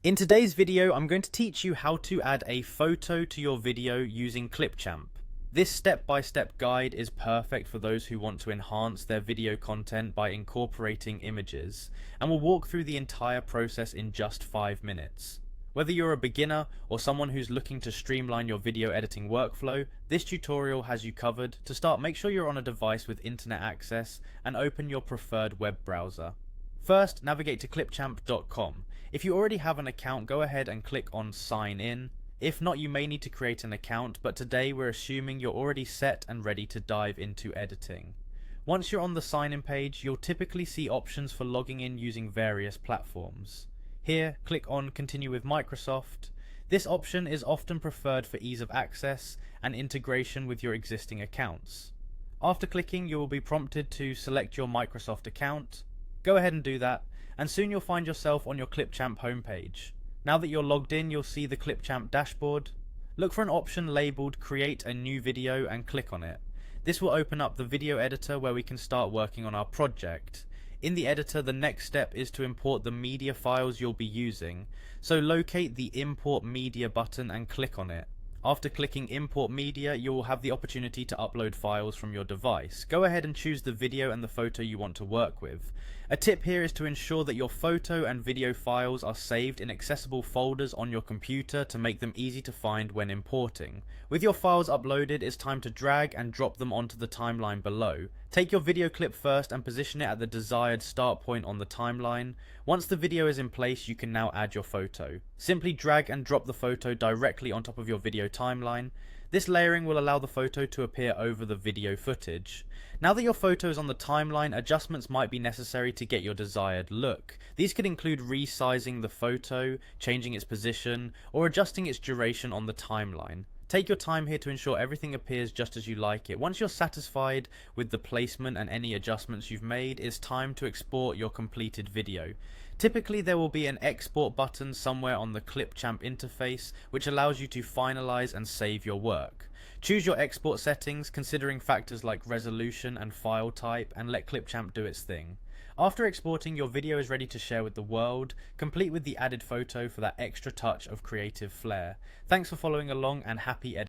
In today's video, I'm going to teach you how to add a photo to your video using Clipchamp. This step-by-step guide is perfect for those who want to enhance their video content by incorporating images, and will walk through the entire process in just 5 minutes. Whether you're a beginner or someone who's looking to streamline your video editing workflow, this tutorial has you covered. To start, make sure you're on a device with internet access and open your preferred web browser. First, navigate to clipchamp.com. If you already have an account, go ahead and click on Sign In. If not, you may need to create an account, but today we're assuming you're already set and ready to dive into editing. Once you're on the sign in page, you'll typically see options for logging in using various platforms. Here, click on Continue with Microsoft. This option is often preferred for ease of access and integration with your existing accounts. After clicking, you will be prompted to select your Microsoft account. Go ahead and do that, and soon you'll find yourself on your Clipchamp homepage. Now that you're logged in, you'll see the Clipchamp dashboard. Look for an option labeled Create a New Video and click on it. This will open up the video editor where we can start working on our project. In the editor, the next step is to import the media files you'll be using, so locate the Import Media button and click on it. After clicking Import Media, you will have the opportunity to upload files from your device. Go ahead and choose the video and the photo you want to work with. A tip here is to ensure that your photo and video files are saved in accessible folders on your computer to make them easy to find when importing. With your files uploaded, it's time to drag and drop them onto the timeline below. Take your video clip first and position it at the desired start point on the timeline. Once the video is in place, you can now add your photo. Simply drag and drop the photo directly on top of your video timeline. This layering will allow the photo to appear over the video footage. Now that your photo is on the timeline, adjustments might be necessary to get your desired look. These could include resizing the photo, changing its position, or adjusting its duration on the timeline. Take your time here to ensure everything appears just as you like it. Once you're satisfied with the placement and any adjustments you've made, it's time to export your completed video. Typically there will be an export button somewhere on the Clipchamp interface which allows you to finalize and save your work. Choose your export settings, considering factors like resolution and file type, and let Clipchamp do its thing. After exporting, your video is ready to share with the world, complete with the added photo for that extra touch of creative flair. Thanks for following along and happy editing.